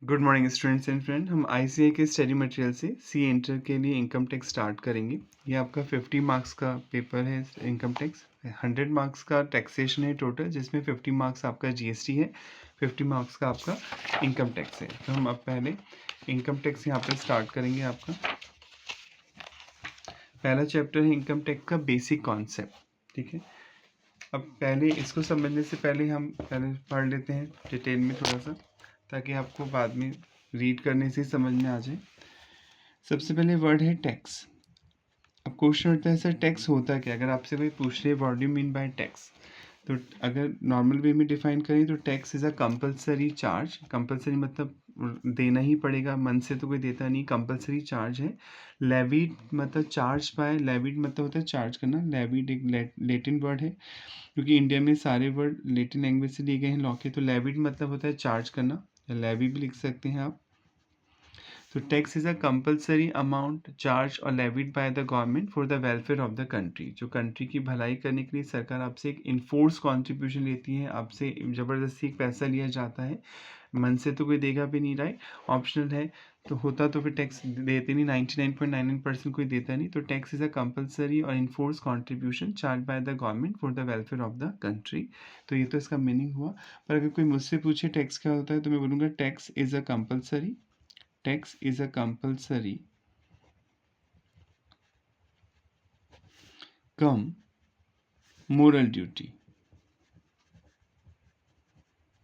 Good morning students and friend. हम ICA के study material से सी इंटर के लिए इनकम टैक्स स्टार्ट करेंगे। ये आपका 50 मार्क्स का पेपर है। इनकम टैक्स 100 मार्क्स का टैक्सेशन है टोटल, जिसमें 50 मार्क्स आपका जीएसटी है, 50 मार्क्स का आपका इनकम टैक्स है। तो हम अब पहले इनकम टैक्स यहाँ पर स्टार्ट करेंगे। आपका पहला चैप्टर है इनकम टैक्स का बेसिक कॉन्सेप्ट। ठीक है, अब पहले इसको समझने से पहले हम पहले पढ़ लेते हैं डिटेल में थोड़ा सा, ताकि आपको बाद में रीड करने से समझ में आ जाए। सबसे पहले वर्ड है टैक्स। अब क्वेश्चन उठता है सर टैक्स होता क्या? अगर आपसे कोई पूछ रहे what do you mean by tax, तो अगर नॉर्मल वे में डिफाइन करें तो tax is a compulsory charge. Compulsory मतलब देना ही पड़ेगा, मन से तो कोई देता नहीं, कंपलसरी चार्ज है। लेविड मतलब चार्ज बाय, लेविड मतलब होता है चार्ज करना। लेविड एक लेटिन वर्ड है, क्योंकि इंडिया में सारे वर्ड लेटिन लैंग्वेज से लिए गए हैं लॉ के। तो लेविड मतलब होता है चार्ज करना, या लेवी भी लिख सकते हैं आप। तो tax is a compulsory amount charge और levied by the government for the welfare of the country. जो कंट्री की भलाई करने के लिए सरकार आपसे एक इन्फोर्स कॉन्ट्रीब्यूशन लेती है, आपसे ज़बरदस्ती एक पैसा लिया जाता है। मन से तो कोई देगा भी नहीं, राइट, ऑप्शनल है। तो होता तो फिर टैक्स देते नहीं, 99.99% कोई देता नहीं। तो टैक्स इज अ कंपलसरी और enforce contribution charge by the government for the welfare of the country. तो ये तो इसका मीनिंग हुआ। पर अगर कोई मुझसे पूछे टैक्स क्या होता है, तो मैं बोलूँगा tax is a compulsory, tax is a compulsory come moral duty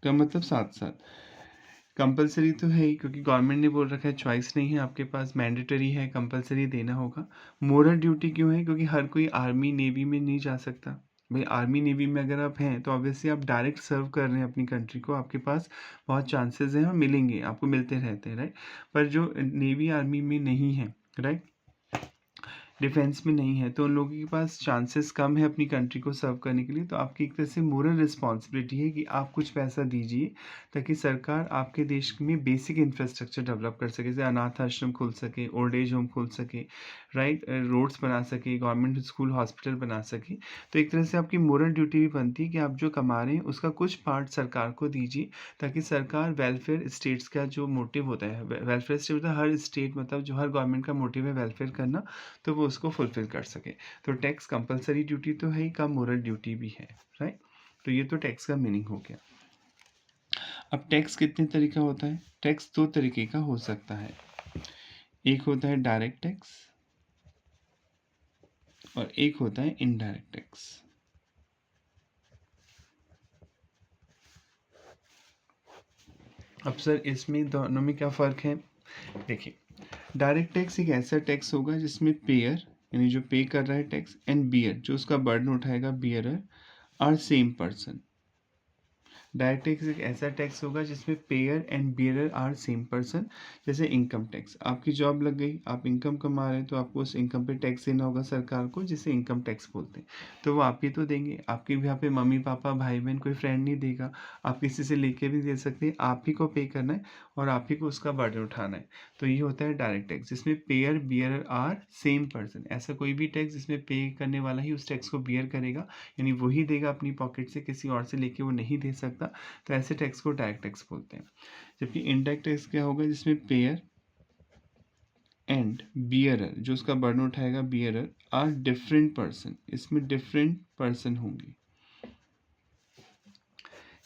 का मतलब साथ साथ कंपलसरी तो है ही, क्योंकि गवर्नमेंट ने बोल रखा है, चॉइस नहीं है आपके पास, मैंडेटरी है, कंपलसरी देना होगा। मोरल ड्यूटी क्यों है? क्योंकि हर कोई आर्मी नेवी में नहीं जा सकता। भाई आर्मी नेवी में अगर आप हैं तो ऑब्वियसली आप डायरेक्ट सर्व कर रहे हैं अपनी कंट्री को, आपके पास बहुत चांसेस हैं और मिलेंगे, आपको मिलते रहते हैं, राइट। पर जो नेवी आर्मी में नहीं है, राइट, डिफेंस में नहीं है, तो उन लोगों के पास चांसेस कम है अपनी कंट्री को सर्व करने के लिए। तो आपकी एक तरह से मोरल रिस्पॉन्सिबिलिटी है कि आप कुछ पैसा दीजिए, ताकि सरकार आपके देश में बेसिक इंफ्रास्ट्रक्चर डेवलप कर सके, जैसे अनाथ आश्रम खोल सके, ओल्ड एज होम खोल सके, राइट, रोड्स बना सके, गवर्नमेंट स्कूल हॉस्पिटल बना सके। तो एक तरह से आपकी मोरल ड्यूटी भी बनती है कि आप जो कमा रहे हैं उसका कुछ पार्ट सरकार को दीजिए, ताकि सरकार वेलफेयर स्टेट्स का जो मोटिव होता है, वेलफेयर स्टेट मतलब हर स्टेट, मतलब जो हर गवर्नमेंट का मोटिव है वेलफेयर करना, तो वो उसको फुलफिल कर सके। तो टैक्स कंपलसरी ड्यूटी तो है ही, का मोरल ड्यूटी भी है, राइट। तो ये तो टैक्स का मीनिंग हो गया। अब टैक्स कितने तरीका होता है? टैक्स दो तरीके का हो सकता है। एक होता है डायरेक्ट टैक्स और एक होता है इनडायरेक्ट टैक्स। अब सर इसमें दोनों में क्या फ़र्क है? देखिए, डायरेक्ट टैक्स एक ऐसा टैक्स होगा जिसमें पेयर, यानी जो पे कर रहा है टैक्स, एंड बियर, जो उसका बर्डन उठाएगा, bearer, are same person. Direct tax एक ऐसा टैक्स होगा जिसमें payer and bearer are same person. जैसे इनकम टैक्स, आपकी जॉब लग गई, आप इनकम कमा रहे हैं, तो आपको उस इनकम पे टैक्स देना होगा सरकार को, जिसे इनकम टैक्स बोलते हैं। तो वो आप ही तो देंगे, आपके भी यहाँ पे मम्मी पापा भाई बहन कोई फ्रेंड नहीं देगा, आप किसी से लेके भी दे सकते हैं, आप ही को पे करना है और आप ही को उसका बर्डन उठाना है। तो ये होता है डायरेक्ट टैक्स, जिसमें payer bearer are same person. ऐसा कोई भी टैक्स जिसमें पे करने वाला ही उस टैक्स को बियर करेगा, यानी वही देगा अपनी पॉकेट से, किसी और से लेके वो नहीं दे सकता। तो ऐसे टैक्स को डायरेक्ट टैक्स बोलते हैं। जबकि इनडायरेक्ट टैक्स क्या होगा? जिसमें पेयर एंड बियरर, जो उसका बर्डन उठाएगा, बियरर, आर डिफरेंट पर्सन, इसमें डिफरेंट पर्सन होंगे।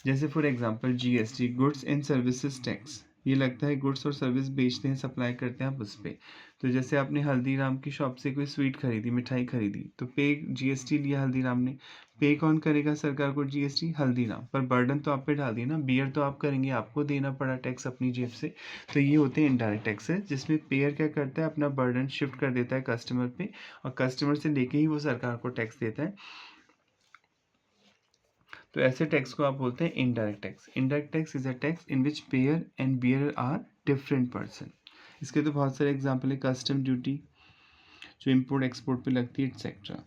जैसे for example GST, goods and services tax, ये लगता है गुड्स और सर्विस बेचते हैं, सप्लाई करते हैं आप उस पर। तो जैसे आपने हल्दीराम की शॉप से कोई स्वीट खरीदी, मिठाई खरीदी, तो पे जीएसटी लिया हल्दीराम ने। पे कौन करेगा सरकार को जीएसटी? हल्दीराम। पर बर्डन तो आप पे डाल दिया ना, बियर तो आप करेंगे, आपको देना पड़ा टैक्स अपनी जेब से। तो ये होते हैं इनडायरेक्ट टैक्सेस, जिसमें पेयर क्या करता है, अपना बर्डन शिफ्ट कर देता है कस्टमर पे, और कस्टमर से लेके ही वो सरकार को टैक्स देता है। तो ऐसे टैक्स को आप बोलते हैं indirect tax. Indirect tax is a tax in which payer and bearer are different person. इसके तो बहुत सारे एग्जाम्पल है, कस्टम ड्यूटी जो इम्पोर्ट एक्सपोर्ट पे लगती है, एक्सेट्रा।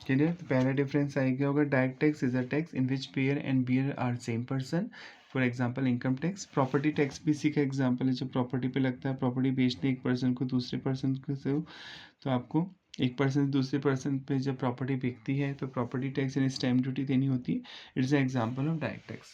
क्लियर? तो पहला डिफरेंस आई क्या होगा? Direct tax is a tax in which payer and bearer are same person. For example income tax. Property tax भी इसी का एग्जाम्पल है, जो प्रॉपर्टी पे लगता है, प्रॉपर्टी बेचते एक पर्सन को दूसरे पर्सन को से, तो आपको एक पर्सन से दूसरे पर्सन पे जब प्रॉपर्टी बिकती है तो प्रॉपर्टी टैक्स यानी स्टैम्प ड्यूटी देनी होती है। It's an example of direct tax.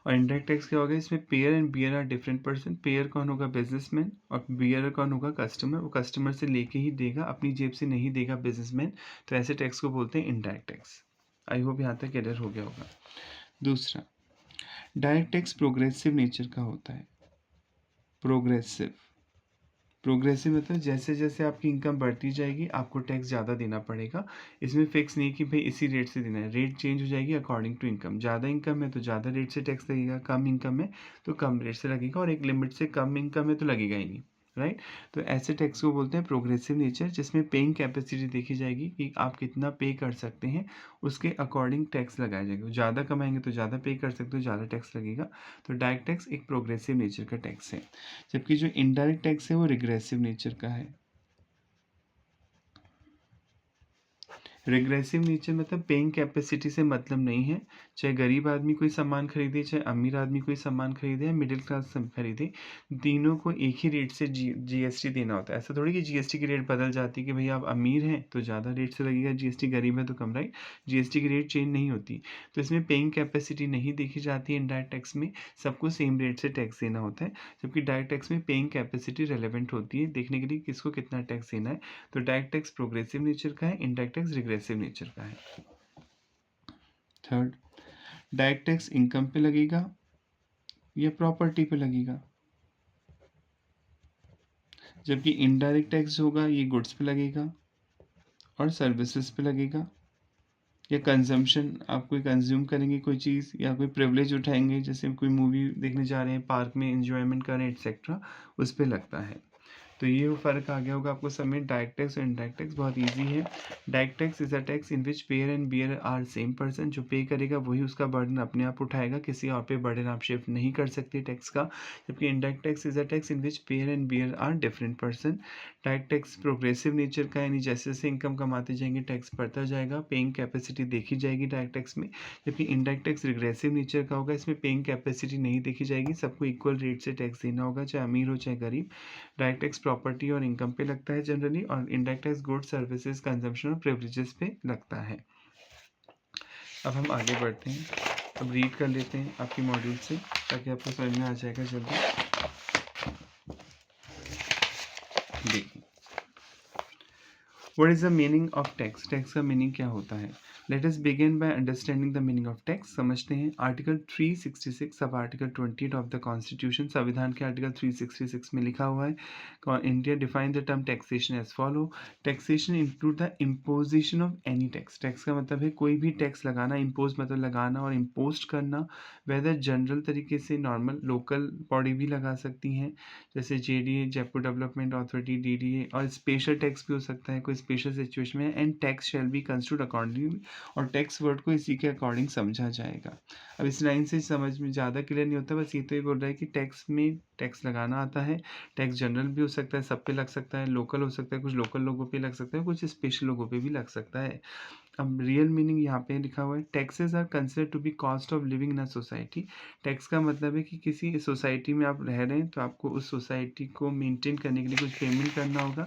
और इनडायरेक्ट टैक्स क्या होगा, इसमें payer and bearer are different person. Payer कौन होगा, बिजनेसमैन, और बियर कौन होगा, कस्टमर। वो कस्टमर से लेके ही देगा, अपनी जेब से नहीं देगा बिजनेसमैन। तो ऐसे टैक्स को बोलते हैं इनडायरेक्ट टैक्स। आई होप यहाँ तक क्लियर हो गया होगा। दूसरा, डायरेक्ट टैक्स प्रोग्रेसिव नेचर का होता है। प्रोग्रेसिव मतलब जैसे जैसे आपकी इनकम बढ़ती जाएगी आपको टैक्स ज़्यादा देना पड़ेगा। इसमें फिक्स नहीं कि भाई इसी रेट से देना है, रेट चेंज हो जाएगी अकॉर्डिंग टू इनकम। ज़्यादा इनकम है तो ज़्यादा रेट से टैक्स लगेगा, कम इनकम है तो कम रेट से लगेगा, और एक लिमिट से कम इनकम है तो लगेगा ही नहीं, राइट। तो ऐसे टैक्स को बोलते हैं प्रोग्रेसिव नेचर, जिसमें पेइंग कैपेसिटी देखी जाएगी कि आप कितना पे कर सकते हैं, उसके अकॉर्डिंग टैक्स लगाया जाएगा। ज़्यादा कमाएंगे तो ज़्यादा पे कर सकते हो, ज़्यादा टैक्स लगेगा। तो डायरेक्ट टैक्स एक प्रोग्रेसिव नेचर का टैक्स है, जबकि जो इनडायरेक्ट टैक्स है वो रिग्रेसिव नेचर का है। रिग्रेसिव नेचर मतलब पेइंग कैपेसिटी से मतलब नहीं है, चाहे गरीब आदमी कोई सामान खरीदे, चाहे अमीर आदमी कोई सामान खरीदे, या मिडिल क्लास खरीदे, तीनों को एक ही रेट से जीएसटी देना होता है। ऐसा थोड़ी कि जीएसटी की रेट बदल जाती है कि भाई आप अमीर हैं तो ज़्यादा रेट से लगेगा जीएसटी, गरीब है तो कम, राइट। जीएसटी की रेट चेंज नहीं होती। तो इसमें पेइंग कैपेसिटी नहीं देखी जाती है इनडायरेक्ट टैक्स में, सबको सेम रेट से टैक्स देना होता है। जबकि डायरेक्ट टैक्स में पेइंग कैपेसिटी रेलेवेंट होती है देखने के लिए किसको कितना टैक्स देना है। तो डायरेक्ट टैक्स प्रोग्रेसिव नेचर का है, इनडायरेक्ट टैक्स रिग्रेसिव नेचर का है। थर्ड, डायरेक्ट टैक्स इनकम पे लगेगा या प्रॉपर्टी पे लगेगा, जबकि इनडायरेक्ट टैक्स होगा ये गुड्स पे लगेगा और सर्विसेज पे लगेगा, या कंजम्पशन, आप कोई कंज्यूम करेंगे कोई चीज़, या कोई प्रिविलेज उठाएंगे, जैसे कोई मूवी देखने जा रहे हैं, पार्क में एंजॉयमेंट कर रहे हैं एक्सेट्रा, उस पर लगता है। तो ये फ़र्क आ गया होगा आपको समझ। डायरेक्ट टैक्स और इनडायरेक्ट टैक्स बहुत इजी है। Direct tax is a tax in which payer and bearer are same person. जो पे करेगा वही उसका बर्डन अपने आप उठाएगा, किसी और पे बर्डन आप शिफ्ट नहीं कर सकते टैक्स का। जबकि indirect tax is a tax in which payer and bearer are different person. Direct tax progressive nature का, यानी जैसे जैसे इनकम कमाते जाएंगे टैक्स बढ़ता जाएगा, पेइंग कैपेसिटी देखी जाएगी डायरेक्ट टैक्स में। जबकि इनडायरेक्ट टैक्स रिग्रेसिव नेचर का होगा, इसमें पेइंग कैपेसिटी नहीं देखी जाएगी, सबको इक्वल रेट से टैक्स देना होगा, चाहे अमीर हो चाहे गरीब। डायरेक्ट टैक्स प्रॉपर्टी और इनकम पे लगता है जनरली, और indirect tax goods services consumption और प्रिविलेजेस पे लगता है। अब हम आगे बढ़ते हैं, अब रीड कर लेते हैं आपकी मॉड्यूल से ताकि आपको समझ में आ जाएगा जल्दी। देखिए, what is the meaning of tax. Tax का मीनिंग क्या होता है। Let us begin by understanding the meaning of tax. समझते हैं। Article 366 sub article 28 of the constitution, संविधान के आर्टिकल 366 में लिखा हुआ है, India define the term taxation as follow. Taxation include the imposition of any tax. Tax का मतलब है कोई भी टैक्स लगाना, इम्पोज मतलब लगाना और इम्पोज करना, वेदर जनरल तरीके से, नॉर्मल लोकल बॉडी भी लगा सकती हैं जैसे JDA, Jaipur development authority, DDA, और स्पेशल टैक्स भी हो सकता है कोई स्पेशल सिचुएशन में। And tax shall B constitute accordingly, और टैक्स वर्ड को इसी के अकॉर्डिंग समझा जाएगा। अब इस लाइन से समझ में ज़्यादा क्लियर नहीं होता, बस ये तो ये बोल रहा है कि टैक्स में टैक्स लगाना आता है। टैक्स जनरल भी हो सकता है, सब पे लग सकता है, लोकल हो सकता है, कुछ लोकल लोगों पे लग सकता है, कुछ स्पेशल लोगों पे भी लग सकता है। अब रियल मीनिंग यहाँ पे लिखा हुआ है, taxes are considered to be cost of living in a society. Tax का मतलब है कि किसी सोसाइटी में आप रह रहे हैं तो आपको उस सोसाइटी को मेंटेन करने के लिए कुछ पेमेंट करना होगा।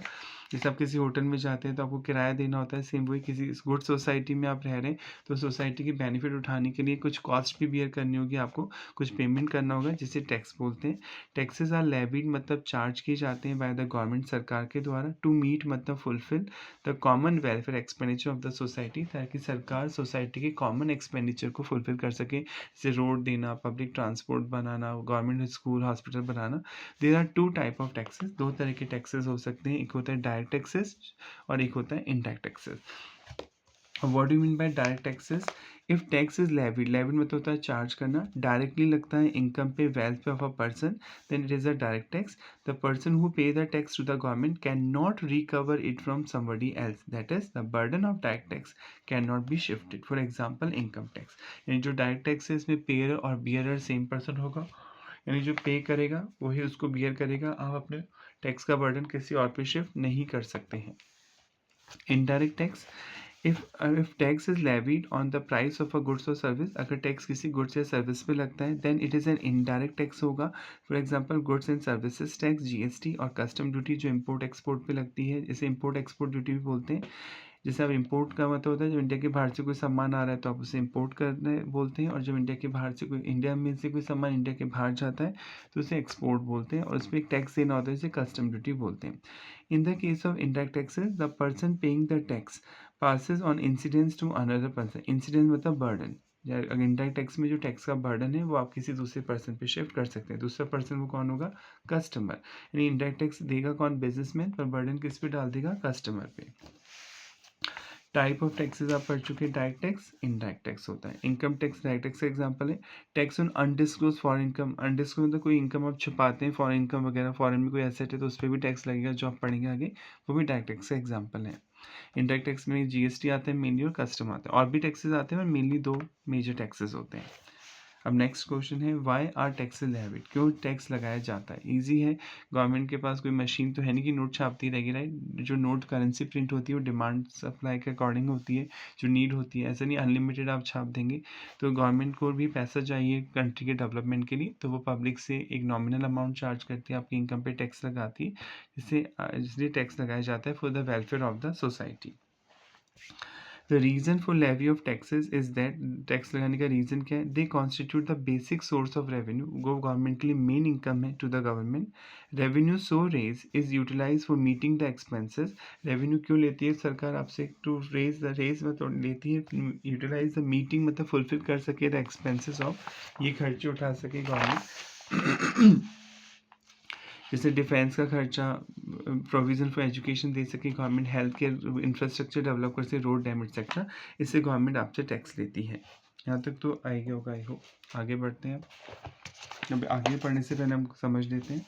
जैसे आप किसी होटल में जाते हैं तो आपको किराया देना होता है, सेम वही किसी गुड सोसाइटी में आप रह रहे हैं तो सोसाइटी की बेनिफिट उठाने के लिए कुछ कॉस्ट भी बियर करनी होगी, आपको कुछ पेमेंट करना होगा, जिसे टैक्स बोलते हैं। टैक्सेस आर लेविड मतलब चार्ज किए जाते हैं बाय द गवर्नमेंट, सरकार के द्वारा। टू मीट मतलब fulfil the common welfare expenditure of the society, ताकि सरकार सोसाइटी के कॉमन एक्सपेंडिचर को फुलफिल कर सके, जैसे रोड देना, पब्लिक ट्रांसपोर्ट बनाना, गवर्नमेंट स्कूल हॉस्पिटल बनाना। There are two type of taxes, दो तरह के टैक्सेस हो सकते हैं, एक होता है डायरेक्ट टैक्सेस और एक होता है indirect taxes. What do you mean by direct taxes. If tax is levied, levied मतलब होता है चार्ज करना, डायरेक्टली लगता है इनकम पे, वेल्थ पे of a person, then it is a direct tax. The person who pay the tax to the government can not recover it from somebody else, that is the burden of direct tax can not be shifted. For example income tax, यानी जो direct tax है इसमें pair और bearer same person होगा, यानी जो pay करेगा वही उसको बियर करेगा, आप अपने टैक्स का बर्डन किसी और पे शिफ्ट नहीं कर सकते हैं। Indirect tax, if tax is levied on the price of a goods or service, अगर टैक्स किसी गुड्स या सर्विस पे लगता है then it is an indirect tax होगा। For example goods and services tax, GST, और कस्टम ड्यूटी जो import export पे लगती है, इसे इम्पोर्ट एक्सपोर्ट ड्यूटी भी बोलते हैं। जैसे अब इंपोर्ट का मतलब होता है जब इंडिया के बाहर से कोई सामान आ रहा है तो आप उसे इंपोर्ट करने बोलते हैं, और जब इंडिया के बाहर से कोई इंडिया में से कोई सामान इंडिया के बाहर जाता है तो उसे एक्सपोर्ट बोलते हैं, और उस पर एक टैक्स देना होता है जिसे कस्टम ड्यूटी बोलते हैं। In the case of indirect taxes the person paying the tax passes on incidence to another person. Incidence मतलब बर्डन, अगर इंडायरेक्ट टैक्स में जो टैक्स का बर्डन है वो आप किसी दूसरे पर्सन पे शिफ्ट कर सकते हैं। दूसरा पर्सन वो कौन होगा? कस्टमर। यानी इंडायरेक्ट टैक्स देगा कौन? बिजनेसमैन, पर बर्डन किस पे डाल देगा? कस्टमर पे। टाइप ऑफ टैक्सेस आप पढ़ चुके हैं, डायरेक्ट टैक्स, इनडायरेक्ट टैक्स होता है। इनकम टैक्स डायरेक्ट टैक्स का एग्जांपल है। Tax on undisclosed foreign income, undisclosed मतलब कोई इनकम आप छुपाते हैं, फॉरेन इनकम वगैरह, फॉरेन में कोई एसेट है तो उस पर भी टैक्स लगेगा, जो आप पढ़ेंगे आगे, वो भी डायरेक्ट टैक्स का एग्जाम्पल है। इनडायरेक्ट टैक्स में जीएसटी आता है मेनली, और कस्टम आता है, और भी टैक्सेस आते हैं, और मेनली दो मेजर टैक्सेस होते हैं। अब नेक्स्ट क्वेश्चन है, वाई आर टैक्सेस लेविड? क्यों टैक्स लगाया जाता है? इजी है, गवर्नमेंट के पास कोई मशीन तो है नहीं कि नोट छापती रहेगी, राइट? जो नोट करेंसी प्रिंट होती है वो डिमांड सप्लाई के अकॉर्डिंग होती है, जो नीड होती है, ऐसा नहीं अनलिमिटेड आप छाप देंगे। तो गवर्नमेंट को भी पैसा चाहिए कंट्री के डेवलपमेंट के लिए, तो वो पब्लिक से एक नॉमिनल अमाउंट चार्ज करती है, आपकी इनकम पे टैक्स लगाती है, इसलिए टैक्स लगाया जाता है for the welfare of the society. The reason for levy of taxes is that, tax लगाने का रीज़न क्या है? They constitute the basic source of revenue, वो गवर्नमेंट के लिए मेन इनकम है to the government. Revenue so raised is utilise for meeting the expenses. Revenue क्यों लेती है सरकार आपसे? टू रेज मतलब लेती है, यूटिलाइज द मीटिंग मतलब फुलफिल कर सके द एक्सपेंसेस ऑफ, ये खर्चे उठा सके गवर्नमेंट। जैसे डिफेंस का खर्चा, प्रोविज़न फॉर एजुकेशन दे सके government, health care infrastructure develop कर सके, रोड डैम एक्सेट्रा, इससे गवर्नमेंट आपसे टैक्स लेती है। यहाँ तक तो आएगा होगा, आई होप। आगे बढ़ते हैं। अब आगे पढ़ने से पहले हम समझ लेते हैं,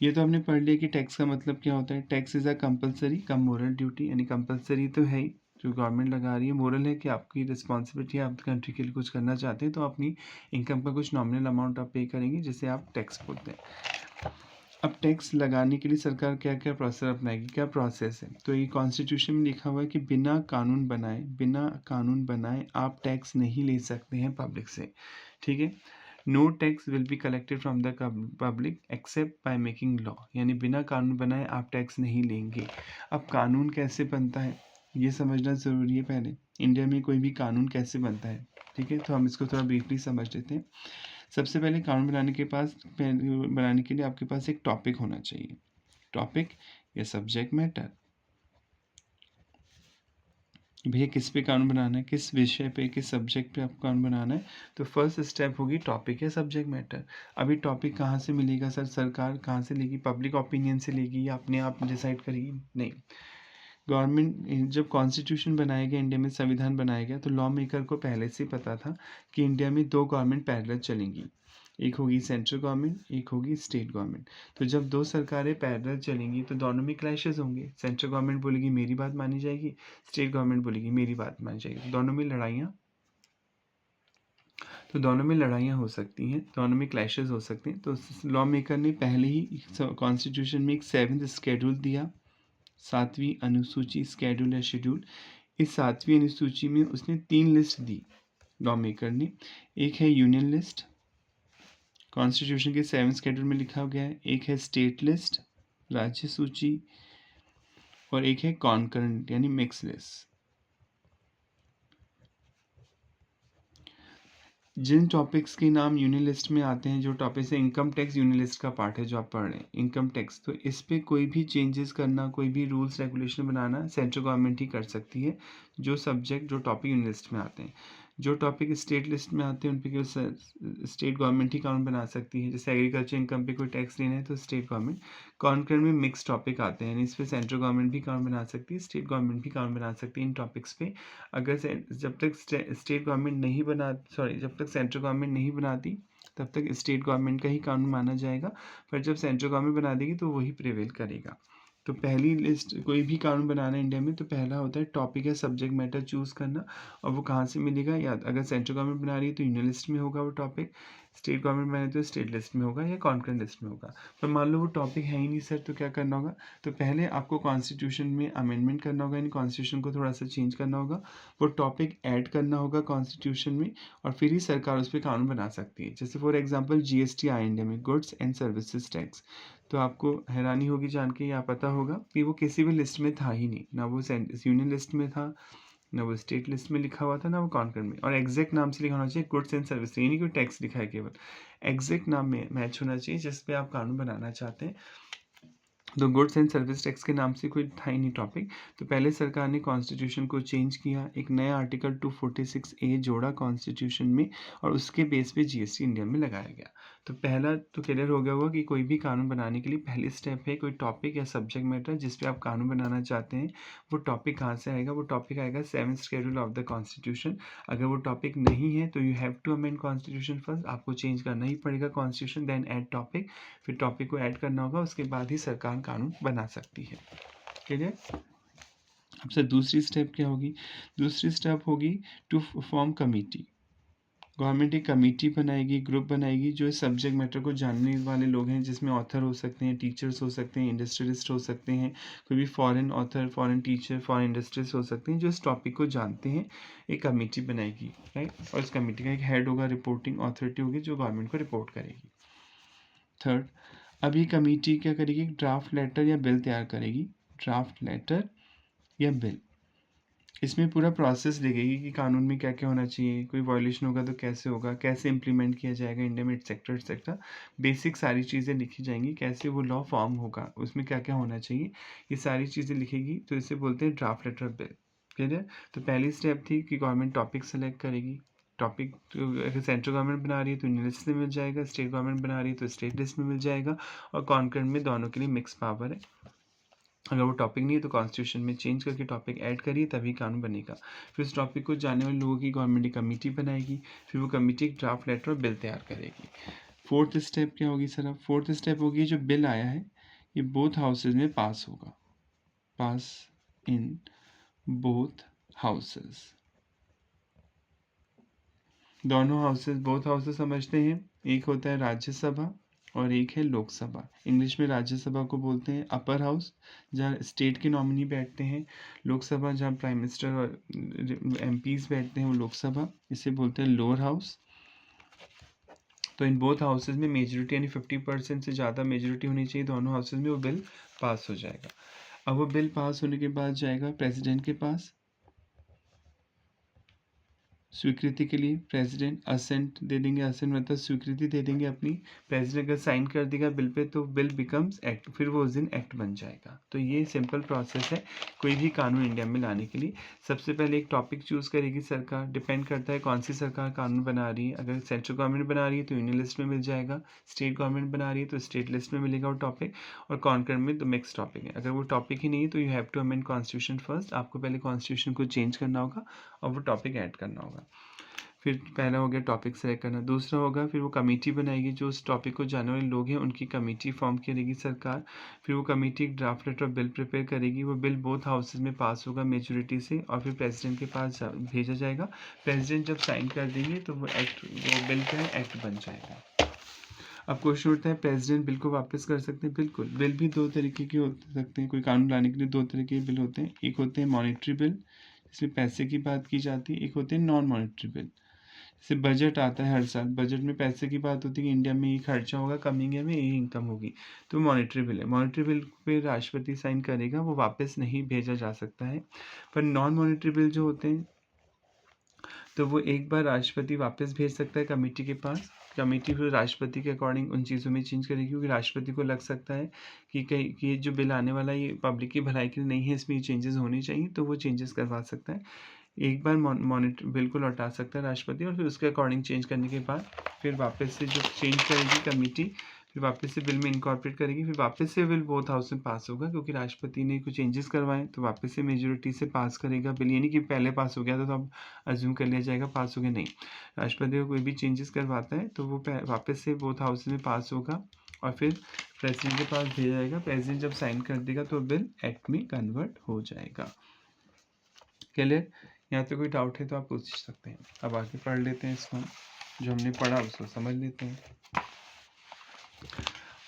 ये तो हमने पढ़ लिया कि टैक्स का मतलब क्या होता है। Tax is a compulsory come moral duty, यानी कंपलसरी तो है ही जो गवर्नमेंट लगा रही है, मोरल है कि आपकी रिस्पॉन्सिबिलिटी है, आप कंट्री के लिए कुछ करना चाहते हैं तो अपनी इनकम का कुछ नॉमिनल अमाउंट आप पे करेंगे, जिसे आप टैक्स बोलते हैं। अब टैक्स लगाने के लिए सरकार क्या क्या प्रोसेस अपनाएगी, क्या प्रोसेस है? तो ये कॉन्स्टिट्यूशन में लिखा हुआ है कि बिना कानून बनाए आप टैक्स नहीं ले सकते हैं पब्लिक से, ठीक है। No tax will be collected from the public except by making law, यानी बिना कानून बनाए आप टैक्स नहीं लेंगे। अब कानून कैसे बनता है ये समझना ज़रूरी है। पहले इंडिया में कोई भी कानून कैसे बनता है, ठीक है, तो हम इसको थोड़ा ब्रीफली समझ लेते हैं। सबसे पहले कानून बनाने के लिए आपके पास एक टॉपिक होना चाहिए। टॉपिक या सब्जेक्ट मैटर, भैया किस पे कानून बनाना है, किस विषय पे, किस सब्जेक्ट पे आपको कानून बनाना है। तो फर्स्ट स्टेप होगी टॉपिक या सब्जेक्ट मैटर। अभी टॉपिक कहाँ से मिलेगा सर? सरकार कहाँ से लेगी? पब्लिक ओपिनियन से लेगी या अपने आप डिसाइड करेगी? नहीं, गवर्नमेंट जब कॉन्स्टिट्यूशन बनाया गया, इंडिया में संविधान बनाया गया, तो लॉ मेकर को पहले से पता था कि इंडिया में दो गवर्नमेंट पैरेलल चलेंगी, एक होगी सेंट्रल गवर्नमेंट, एक होगी स्टेट गवर्नमेंट। तो जब दो सरकारें पैरेलल चलेंगी तो दोनों में क्लैशेस होंगे। सेंट्रल गवर्नमेंट बोलेगी मेरी बात मानी जाएगी, स्टेट गवर्नमेंट बोलेगी मेरी बात मानी जाएगी, दोनों में लड़ाइयाँ हो सकती हैं, दोनों में क्लैशेस हो सकते हैं। तो लॉ मेकर ने पहले ही कॉन्स्टिट्यूशन में एक 7th शेड्यूल दिया, 7वीं अनुसूची, स्केड्यूल या शेड्यूल। इस 7वीं अनुसूची में उसने 3 लिस्ट दी लॉ मेकर ने। एक है यूनियन लिस्ट, कॉन्स्टिट्यूशन के 7th शेड्यूल में लिखा गया है। एक है स्टेट लिस्ट, राज्य सूची, और एक है कॉन्करेंट यानी मिक्स लिस्ट। जिन टॉपिक्स के नाम यूनियन लिस्ट में आते हैं, जो टॉपिक्स है, इनकम टैक्स यूनियन लिस्ट का पार्ट है जो आप पढ़ रहे हैं, इनकम टैक्स, तो इस पे कोई भी चेंजेस करना, कोई भी रूल्स रेगुलेशन बनाना सेंट्रल गवर्नमेंट ही कर सकती है। जो टॉपिक यूनियन लिस्ट में आते हैं, जो टॉपिक स्टेट लिस्ट में आते हैं उन पे स्टेट गवर्नमेंट ही कानून बना सकती है। जैसे एग्रीकल्चर इनकम पे कोई टैक्स लेना है तो स्टेट गवर्नमेंट। कॉन्करेंट में मिक्स टॉपिक आते हैं, इस पर सेंट्रल गवर्नमेंट भी कानून बना सकती है, स्टेट गवर्नमेंट भी कानून बना सकती है इन टॉपिक्स पे। अगर जब तक स्टेट गवर्नमेंट नहीं बना सॉरी जब तक सेंट्रल गवर्नमेंट नहीं बनाती तब तक स्टेट गवर्नमेंट का ही कानून माना जाएगा, पर जब सेंट्रल गवर्नमेंट बना देगी तो वही प्रिवेल करेगा। तो पहली लिस्ट, कोई भी कानून बनाना है इंडिया में तो पहला होता है टॉपिक या सब्जेक्ट मैटर चूज़ करना, और वो कहाँ से मिलेगा, या अगर सेंट्रल गवर्नमेंट बना रही है तो यूनियन लिस्ट में होगा वो टॉपिक, स्टेट गवर्नमेंट बनाए तो स्टेट लिस्ट में होगा या कॉन्करेंट लिस्ट में होगा। पर मान लो वो टॉपिक है ही नहीं सर, तो क्या करना होगा? तो पहले आपको कॉन्स्टिट्यूशन में अमेंडमेंट करना होगा, यानी कॉन्स्टिट्यूशन को थोड़ा सा चेंज करना होगा, वो टॉपिक ऐड करना होगा कॉन्स्टिट्यूशन में, और फिर ही सरकार उस पर कानून बना सकती है। जैसे फॉर एग्जांपल जीएसटी आया इंडिया में, गुड्स एंड सर्विसेज टैक्स, तो आपको हैरानी होगी जान के, या पता होगा कि वो किसी भी लिस्ट में था ही नहीं, ना वो यूनियन लिस्ट में था, ना वो स्टेट लिस्ट में लिखा हुआ था, ना वो कॉन्कर में। और एग्जैक्ट नाम से लिखा होना चाहिए गुड्स एंड सर्विस, ये नहीं कोई टैक्स लिखा है, केवल एग्जैक्ट नाम में मैच होना चाहिए जिस पे आप कानून बनाना चाहते हैं। तो गुड्स एंड सर्विस टैक्स के नाम से कोई था ही नहीं टॉपिक। तो पहले सरकार ने कॉन्स्टिट्यूशन को चेंज किया, एक नया आर्टिकल 246A जोड़ा कॉन्स्टिट्यूशन में, और उसके बेस पे जीएसटी इंडिया में लगाया गया। तो पहला तो क्लियर हो गया होगा कि कोई भी कानून बनाने के लिए पहली स्टेप है कोई टॉपिक या सब्जेक्ट मैटर जिस पे आप कानून बनाना चाहते हैं, वो टॉपिक कहाँ से आएगा, वो टॉपिक आएगा 7th schedule of the constitution. अगर वो टॉपिक नहीं है तो you have to amend constitution first, आपको चेंज करना ही पड़ेगा कॉन्स्टिट्यूशन, देन ऐड टॉपिक, फिर टॉपिक को ऐड करना होगा, उसके बाद ही सरकार कानून बना सकती है। क्लियर? अब दूसरी स्टेप क्या होगी? दूसरी स्टेप होगी टू फॉर्म कमेटी। गवर्नमेंट एक कमेटी बनाएगी, ग्रुप बनाएगी, जो इस सब्जेक्ट मैटर को जानने वाले लोग हैं, जिसमें ऑथर हो सकते हैं, टीचर्स हो सकते हैं, इंडस्ट्रियलिस्ट हो सकते हैं, कोई भी foreign author, foreign teacher, foreign industrialist हो सकते हैं, जो इस टॉपिक को जानते हैं। एक कमेटी बनाएगी, राइट, और इस कमेटी का एक हेड होगा, रिपोर्टिंग अथॉरिटी होगी जो गवर्नमेंट को रिपोर्ट करेगी। थर्ड, अब ये कमेटी क्या करेगी? ड्राफ्ट लेटर या बिल तैयार करेगी, ड्राफ्ट लेटर या बिल। इसमें पूरा प्रोसेस देखेगी कि कानून में क्या क्या होना चाहिए, कोई वायलेशन होगा तो कैसे होगा, कैसे इंप्लीमेंट किया जाएगा इंडिया में, एटसेट्रा एटसेट्रा। बेसिक सारी चीज़ें लिखी जाएंगी, कैसे वो लॉ फॉर्म होगा, उसमें क्या क्या होना चाहिए, ये सारी चीज़ें लिखेगी। तो इसे बोलते हैं ड्राफ्ट लेटर बिल। क्लियर? तो पहली स्टेप थी कि गवर्नमेंट टॉपिक सेलेक्ट करेगी। टॉपिक अगर सेंट्रल गवर्नमेंट बना रही है तो यूनियन लिस्ट में मिल जाएगा, स्टेट गवर्नमेंट बना रही है तो स्टेट लिस्ट में मिल जाएगा, और कॉन्करेंट में दोनों के लिए मिक्स पावर है। अगर वो टॉपिक नहीं है तो कॉन्स्टिट्यूशन में चेंज करके टॉपिक ऐड करिए, तभी कानून बनेगा। फिर उस टॉपिक को जानने वाले लोगों की गवर्नमेंट एक कमेटी बनाएगी, फिर वो कमेटी एक ड्राफ्ट लेटर और बिल तैयार करेगी। फोर्थ स्टेप क्या होगी सर? अब फोर्थ स्टेप होगी जो बिल आया है ये बोथ हाउसेज में पास होगा, पास इन बोथ हाउसेज। दोनों हाउसेज, बोथ हाउसेज समझते हैं, एक होता है राज्यसभा और एक है लोकसभा। इंग्लिश में राज्यसभा को बोलते हैं अपर हाउस, जहाँ स्टेट के नॉमिनी बैठते हैं। लोकसभा जहाँ प्राइम मिनिस्टर और एमपीज बैठते हैं वो लोकसभा, इसे बोलते हैं लोअर हाउस। तो इन बोथ हाउसेज में मेजोरिटी यानी 50% से ज़्यादा मेजोरिटी होनी चाहिए दोनों हाउसेज में, वो बिल पास हो जाएगा। अब वो बिल पास होने के बाद जाएगा प्रेसिडेंट के पास स्वीकृति के लिए। प्रेसिडेंट असेंट दे देंगे, असेंट मतलब स्वीकृति दे देंगे अपनी। प्रेसिडेंट अगर साइन कर देगा बिल पे तो बिल बिकम्स एक्ट, फिर वो उस दिन एक्ट बन जाएगा। तो ये सिंपल प्रोसेस है कोई भी कानून इंडिया में लाने के लिए। सबसे पहले एक टॉपिक चूज़ करेगी सरकार, डिपेंड करता है कौन सी सरकार कानून बना रही है। अगर सेंट्रल गवर्नमेंट बना रही है तो यूनियन लिस्ट में मिल जाएगा, स्टेट गवर्नमेंट बना रही है तो स्टेट लिस्ट में मिलेगा वो टॉपिक, और कॉन्कर में तो मिक्स टॉपिक है। अगर वो टॉपिक ही नहीं है तो you have to amend constitution first, आपको पहले कॉन्स्टिट्यूशन को चेंज करना होगा और वो टॉपिक ऐड करना होगा। फिर पहला हो गया टॉपिक सेलेक्ट करना। दूसरा होगा फिर वो कमेटी बनाएगी, जो उस टॉपिक को जानने वाले लोग हैं उनकी कमेटी फॉर्म करेगी सरकार। फिर वो कमेटी एक ड्राफ्ट लेटर बिल प्रिपेयर करेगी, वो बिल बोथ हाउसेज में पास होगा मेजोरिटी से, और फिर प्रेसिडेंट के पास भेजा जाएगा। प्रेसिडेंट जब साइन कर देंगे तो वो बिल का एक्ट बन जाएगा। अब क्वेश्चन उठता है प्रेसिडेंट बिल को वापस कर सकते हैं? बिल्कुल। बिल भी दो तरीके के हो सकते हैं, कोई कानून लाने के लिए दो तरीके के बिल होते हैं। एक होते हैं मॉनेटरी बिल, जिसमें पैसे की बात की जाती है, एक होते हैं नॉन मॉनेटरी बिल। जैसे बजट आता है हर साल, बजट में पैसे की बात होती है कि इंडिया में ये खर्चा होगा, कमिंग ईयर में ये इनकम होगी, तो मॉनेटरी बिल है। मॉनेटरी बिल पे राष्ट्रपति साइन करेगा, वो वापस नहीं भेजा जा सकता है। पर नॉन मॉनेटरी बिल जो होते हैं तो वो एक बार राष्ट्रपति वापस भेज सकता है कमेटी के पास। कमेटी फिर राष्ट्रपति के अकॉर्डिंग उन चीज़ों में चेंज करेगी, क्योंकि राष्ट्रपति को लग सकता है कि कहीं कि ये जो बिल आने वाला है ये पब्लिक की भलाई के लिए नहीं है, इसमें चेंजेस होने चाहिए, तो वो चेंजेस करवा सकता है। एक बार मॉनिटर बिल को लौटा सकता है राष्ट्रपति, और फिर उसके अकॉर्डिंग चेंज करने के बाद फिर वापस से जो चेंज करेगी कमेटी, फिर वापस से बिल में इनकॉर्पोरेट करेगी, फिर वापस से बिल बोथ हाउस में पास होगा, क्योंकि राष्ट्रपति ने कुछ चेंजेस करवाए तो वापस से मेजोरिटी से पास करेगा बिल। ये नहीं कि पहले पास हो गया था तो अब अज्यूम कर लिया जाएगा पास हो गया, नहीं। राष्ट्रपति को कोई भी चेंजेस करवाता है तो वो वापस से बोथ हाउस में पास होगा और फिर प्रेसिडेंट के पास भेजा जाएगा। प्रेसिडेंट जब साइन कर देगा तो बिल एक्ट में कन्वर्ट हो जाएगा। क्लियर? यहाँ पे कोई डाउट है तो आप पूछ सकते हैं। अब आगे पढ़ लेते हैं इसको, जो हमने पढ़ा उसको समझ लेते हैं।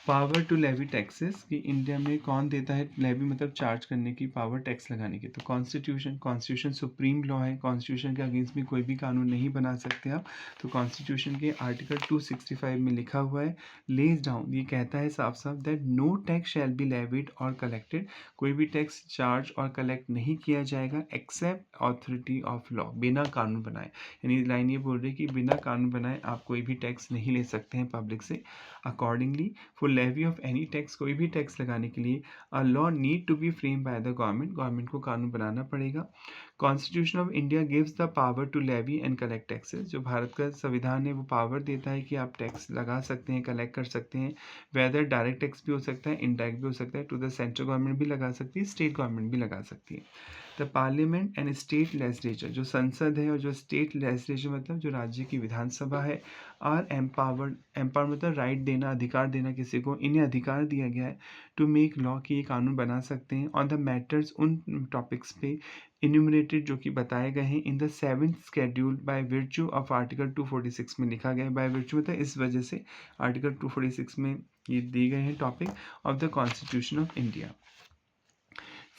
पावर टू लेवी टैक्सेस कि इंडिया में कौन देता है लेवी, मतलब चार्ज करने की पावर, टैक्स लगाने की। तो कॉन्स्टिट्यूशन सुप्रीम लॉ है, कॉन्स्टिट्यूशन के अगेंस्ट में कोई भी कानून नहीं बना सकते आप। तो कॉन्स्टिट्यूशन के आर्टिकल 265 में लिखा हुआ है, लेज डाउन, ये कहता है साफ साफ that no tax shall be levied और कलेक्टेड, कोई भी टैक्स चार्ज और कलेक्ट नहीं किया जाएगा एक्सेप्ट ऑथोरिटी ऑफ लॉ, बिना कानून बनाए। यानी लाइन ये बोल रही है कि बिना कानून बनाए आप कोई भी टैक्स नहीं ले सकते हैं पब्लिक से। Accordingly for levy of any tax, कोई भी टैक्स लगाने के लिए a law need to be frame by the government को कानून बनाना पड़ेगा। Constitution of India gives the power to levy and collect taxes, जो भारत का संविधान है वो पावर देता है कि आप टैक्स लगा सकते हैं, कलेक्ट कर सकते हैं, वेदर डायरेक्ट टैक्स भी हो सकता है, इनडायरेक्ट भी हो सकता है, टू द सेंट्रल गवर्नमेंट भी लगा सकती है, स्टेट गवर्नमेंट भी लगा सकती है। The parliament and state legislature, जो संसद है और जो स्टेट लेजिस्लेचर मतलब जो राज्य की विधानसभा है, आर एम्पावर मतलब राइट देना, अधिकार देना किसी को, इन्हें अधिकार दिया गया है टू मेक लॉ, कि ये कानून बना सकते हैं ऑन द मैटर्स, उन टॉपिक्स पे इन्यूमरेटेड जो कि बताए गए हैं in the 7th schedule by virtue of article 246 में लिखा गया है। बाय वर्च्यू मतलब इस वजह से आर्टिकल 246 में ये दिए गए हैं topic of the constitution of India.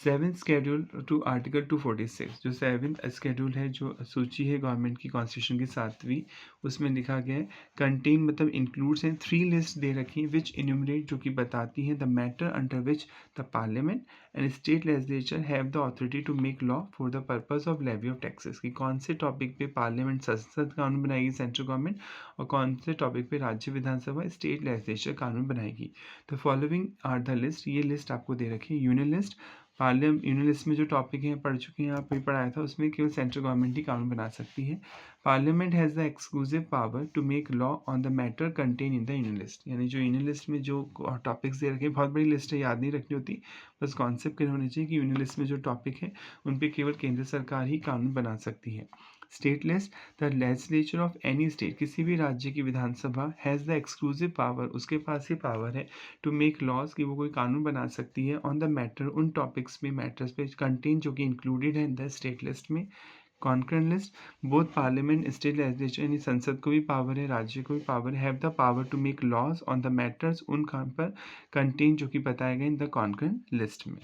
7th schedule to article 246, जो 7th शेड्यूल है, जो सूची है गवर्नमेंट की कॉन्स्टिट्यूशन की 7वीं, उसमें लिखा गया है कंटेन मतलब इंक्लूड्स हैं 3 लिस्ट दे रखी हैं विच इन्यूमरेट, जो कि बताती हैं the matter under which the parliament and state legislature have the authority to make law for the purpose of levy of taxes, कि कौन से टॉपिक पे पार्लियामेंट संसद कानून बनाएगी सेंट्रल गवर्नमेंट, और कौन से टॉपिक पे राज्य विधानसभा स्टेट लेजिस्लेचर कानून बनाएगी। The following are the list, ये लिस्ट आपको दे रखी है। यूनियन लिस्ट, यूनियन लिस्ट में जो टॉपिक हैं पढ़ चुके हैं आप, भी पढ़ाया था, उसमें केवल सेंट्रल गवर्नमेंट ही कानून बना सकती है। Parliament has the exclusive power to make law on the matter content in the union list, यानी जो यूनियन लिस्ट में जो टॉपिक्स दे रखे हैं, बहुत बड़ी लिस्ट है, याद नहीं रखनी होती, बस कॉन्सेप्ट क्लियर होनी चाहिए कि यूनियन लिस्ट में जो टॉपिक है उन पर केवल केंद्र सरकार ही कानून बना सकती है। State list, the legislature of any state, किसी भी राज्य की विधानसभा हैज़ द एक्सक्लूसिव पावर, उसके पास ही पावर है टू मेक लॉज, कि वो कोई कानून बना सकती है ऑन द मैटर, उन टॉपिक्स में, मैटर्स पे कंटेन जो कि इंक्लूडेड है इन द स्टेट लिस्ट में। Concurrent list, both parliament state legislature, यानी संसद को भी पावर है, राज्य को भी पावर है, have the power to make laws on the matters, उन काम पर कंटेन जो कि बताए गए इन द कॉन्करेंट लिस्ट में।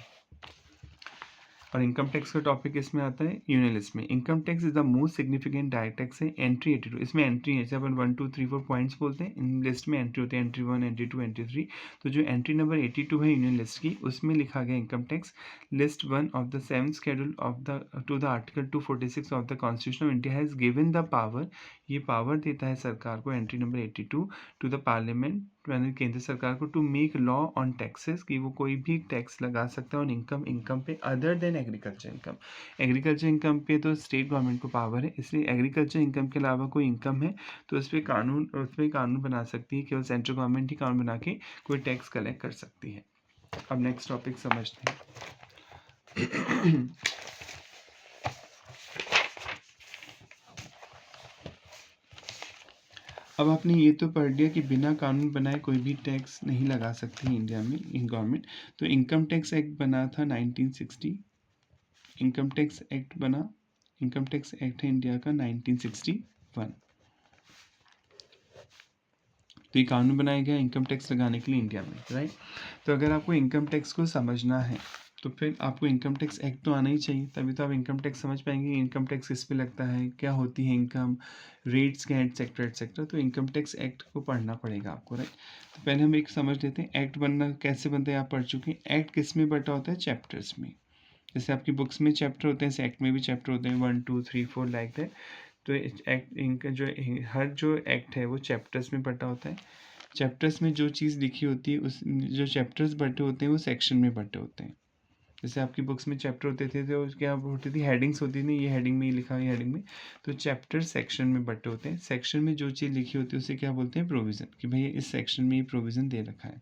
और इनकम टैक्स का टॉपिक इसमें आता है यूनियन लिस्ट में। Income tax is the most significant direct tax है। एंट्री 82, इसमें एंट्री है, जैसे अपन 1 2 3 4 पॉइंट्स बोलते हैं, इन लिस्ट में एंट्री होते हैं, एंट्री 1, एंट्री 2, एंट्री 3। तो जो एंट्री नंबर 82 है यूनियन लिस्ट की, उसमें लिखा गया income tax. List 1 of the 7th schedule of the to the article 246 of the constitution of India has given the power, ये पावर देता है सरकार को, entry number 82, to the parliament, यानी केंद्र सरकार को, to make law on taxes, कि वो कोई भी टैक्स लगा सकता है ऑन इनकम पे other than agriculture income. Agriculture income पे तो स्टेट गवर्नमेंट को पावर है, इसलिए एग्रीकल्चर इनकम के अलावा कोई इनकम है तो उस पर कानून बना सकती है, केवल सेंट्रल गवर्नमेंट ही कानून बना के कोई टैक्स कलेक्ट कर सकती है। अब नेक्स्ट टॉपिक समझते हैं। अब आपने ये तो पढ़ लिया कि बिना कानून बनाए कोई भी टैक्स नहीं लगा सकती इंडिया में गवर्नमेंट। तो इनकम टैक्स एक्ट बना था 1960, इनकम टैक्स एक्ट बना, इनकम टैक्स एक्ट है इंडिया का 1961। तो ये कानून बनाया गया इनकम टैक्स लगाने के लिए इंडिया में, राइट। तो अगर आपको इनकम टैक्स को समझना है तो फिर आपको इनकम टैक्स एक्ट तो आना ही चाहिए, तभी तो आप इनकम टैक्स समझ पाएंगे, इनकम टैक्स किस पे लगता है, क्या होती है इनकम, रेट्स क्या है, एटसेट्रा एटसेट्रा। तो इनकम टैक्स एक्ट को पढ़ना पड़ेगा आपको, राइट। तो पहले हम एक समझ लेते हैं एक्ट बनना कैसे बनता है, आप पढ़ चुके हैं। एक्ट किस में बटा होता है, चैप्टर्स में। जैसे आपकी बुक्स में चैप्टर होते हैं, एक्ट में भी चैप्टर होते हैं, 1 2 3 4 लाइक दैट। तो एक्ट इनका जो एक्ट है वो चैप्टर्स में बटा होता है। चैप्टर्स में जो चीज़ लिखी होती है, उस जो चैप्टर्स बटे होते हैं वो सेक्शन में बटे होते हैं। जैसे आपकी बुक्स में चैप्टर होते थे तो क्या होती थी, हेडिंग्स होती थी, ये हेडिंग में ही लिखा है, ये हेडिंग में। तो चैप्टर सेक्शन में बटे होते हैं। सेक्शन में जो चीज़ लिखी होती है उसे क्या बोलते हैं, प्रोविज़न, कि भैया इस सेक्शन में ये प्रोविज़न दे रखा है।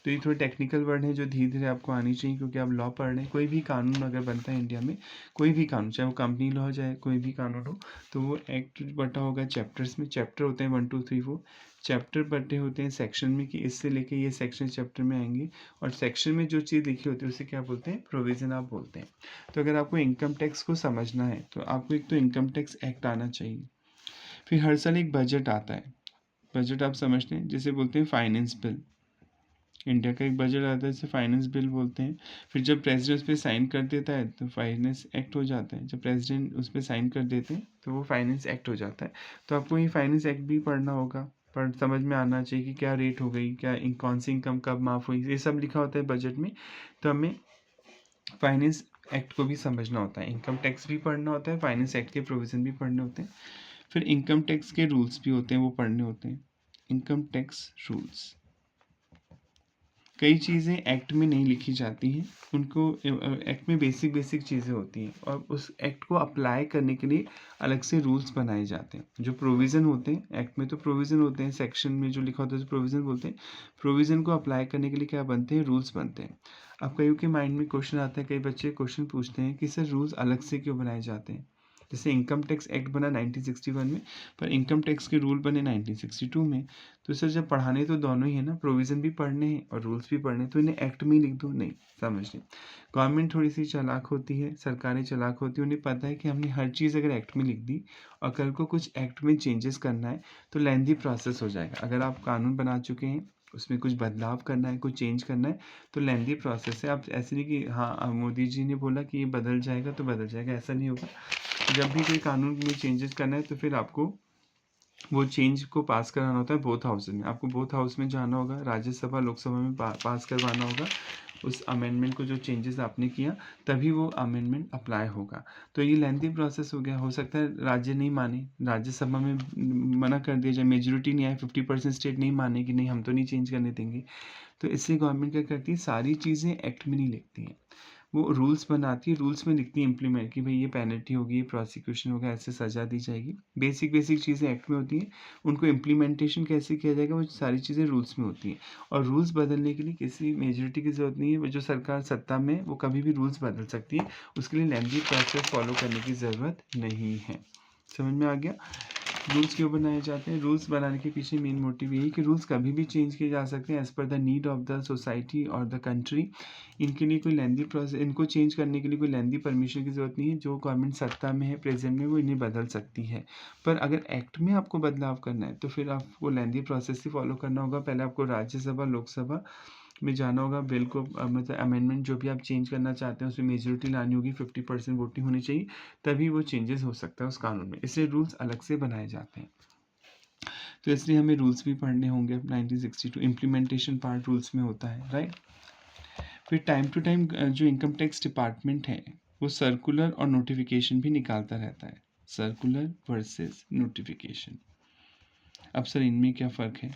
तो ये थोड़े टेक्निकल वर्ड हैं जो धीरे धीरे आपको आनी चाहिए, क्योंकि आप लॉ पढ़ रहे हैं। कोई भी कानून अगर बनता है इंडिया में, कोई भी कानून, चाहे वो कंपनी लॉ हो, चाहे कोई भी कानून हो, तो वो एक्ट बटा होगा चैप्टर्स में। चैप्टर होते हैं 1 2 3 4, चैप्टर बटे होते हैं सेक्शन में, कि इससे लेके ये सेक्शन चैप्टर में आएंगे। और सेक्शन में जो चीज़ लिखी होती है उसे क्या बोलते हैं, प्रोविज़न आप बोलते हैं। तो अगर आपको इनकम टैक्स को समझना है तो आपको एक तो इनकम टैक्स एक्ट आना चाहिए। फिर हर साल एक बजट आता है, बजट आप समझते हैं, जिसे बोलते हैं फाइनेंस बिल। इंडिया का एक बजट आता है जिसे फाइनेंस बिल बोलते हैं। फिर जब प्रेसिडेंट उस पर साइन कर देता है तो फाइनेंस एक्ट हो जाता है। जब प्रेसिडेंट उस पर साइन कर देते हैं तो वो फाइनेंस एक्ट हो जाता है। तो आपको ये फाइनेंस एक्ट भी पढ़ना होगा, पर समझ में आना चाहिए कि क्या रेट हो गई, क्या कौन सी इनकम कब माफ़ हुई, ये सब लिखा होता है बजट में। तो हमें फाइनेंस एक्ट को भी समझना होता है, इनकम टैक्स भी पढ़ना होता है, फाइनेंस एक्ट के प्रोविज़न भी पढ़ने होते हैं। फिर इनकम टैक्स के रूल्स भी होते हैं, वो पढ़ने होते हैं। इनकम टैक्स रूल्स, कई चीज़ें एक्ट में नहीं लिखी जाती हैं, उनको एक्ट में बेसिक बेसिक चीज़ें होती हैं और उस एक्ट को अप्लाई करने के लिए अलग से रूल्स बनाए जाते हैं। जो प्रोविज़न होते हैं एक्ट में, तो प्रोविज़न होते हैं, सेक्शन में जो लिखा होता है प्रोविज़न बोलते हैं। प्रोविज़न को अप्लाई करने के लिए क्या बनते हैं, रूल्स बनते हैं। अब कईयों के माइंड में क्वेश्चन आता है, कई बच्चे क्वेश्चन पूछते हैं कि सर रूल्स अलग से क्यों बनाए जाते हैं। जैसे इनकम टैक्स एक्ट बना 1961 में, पर इनकम टैक्स के रूल बने 1962 में। तो सर जब पढ़ाने तो दोनों ही है ना, प्रोविज़न भी पढ़ने हैं और रूल्स भी पढ़ने हैं, तो इन्हें एक्ट में ही लिख दो, नहीं, समझ नहीं। गवर्नमेंट थोड़ी सी चालाक होती है, सरकारें चालाक होती है, उन्हें पता है कि हमने हर चीज़ अगर एक्ट में लिख दी और कल को कुछ एक्ट में चेंजेस करना है तो लेंथी प्रोसेस हो जाएगा। अगर आप कानून बना चुके हैं, उसमें कुछ बदलाव करना है, कुछ चेंज करना है, तो लेंथी प्रोसेस है। आप ऐसे नहीं कि हाँ मोदी जी ने बोला कि ये बदल जाएगा तो बदल जाएगा, ऐसा नहीं होगा। जब भी कोई कानून में चेंजेस करना है तो फिर आपको वो चेंज को पास कराना होता है बोथ हाउस में। आपको बोथ हाउस में जाना होगा, राज्यसभा लोकसभा में पास करवाना होगा उस अमेंडमेंट को, जो चेंजेस आपने किया, तभी वो अमेंडमेंट अप्लाई होगा। तो ये लेंथी प्रोसेस हो गया। हो सकता है राज्य नहीं माने, राज्यसभा में मना कर दिया जाए, मेजोरिटी नहीं आए, 50% स्टेट नहीं माने कि नहीं हम तो नहीं चेंज करने देंगे। तो इससे गवर्नमेंट क्या करती है, सारी चीज़ें एक्ट में नहीं लिखती हैं, वो रूल्स बनाती है, रूल्स में लिखती है इम्प्लीमेंट कि भाई ये पेनल्टी होगी, ये प्रोसिक्यूशन होगा, ऐसे सज़ा दी जाएगी। बेसिक बेसिक चीज़ें एक्ट में होती हैं, उनको इम्प्लीमेंटेशन कैसे किया जाएगा वो सारी चीज़ें रूल्स में होती हैं। और रूल्स बदलने के लिए किसी मेजॉरिटी की ज़रूरत नहीं है, जो सरकार सत्ता में वो कभी भी रूल्स बदल सकती है, उसके लिए लेंथी प्रोसेस फॉलो करने की ज़रूरत नहीं है। समझ में आ गया। रूल्स क्यों बनाए जाते हैं, रूल्स बनाने के पीछे मेन मोटिव यही कि रूल्स कभी भी चेंज किए जा सकते हैं as per the need of the society और द कंट्री। इनके लिए कोई लेंथी प्रोसेस, इनको चेंज करने के लिए कोई लेंथी परमिशन की ज़रूरत नहीं है। जो गवर्नमेंट सत्ता में है प्रेजेंट में, वो इन्हें बदल सकती है। पर अगर एक्ट में आपको बदलाव करना है तो फिर आपको लेंथी प्रोसेस ही फॉलो करना होगा। पहले आपको राज्यसभा लोकसभा में जाना होगा, बिल को मतलब अमेंडमेंट जो भी आप चेंज करना चाहते हैं उसमें मेजोरिटी लानी होगी, 50% वोटिंग होनी चाहिए, तभी वो चेंजेस हो सकता है उस कानून में। इसलिए रूल्स अलग से बनाए जाते हैं। तो इसलिए हमें रूल्स भी पढ़ने होंगे। 1962 इम्प्लीमेंटेशन पार्ट रूल्स में होता है, राइट। फिर टाइम टू टाइम जो इनकम टैक्स डिपार्टमेंट है वो सर्कुलर और नोटिफिकेशन भी निकालता रहता है। Circular versus notification. अब सर इनमें क्या फ़र्क है।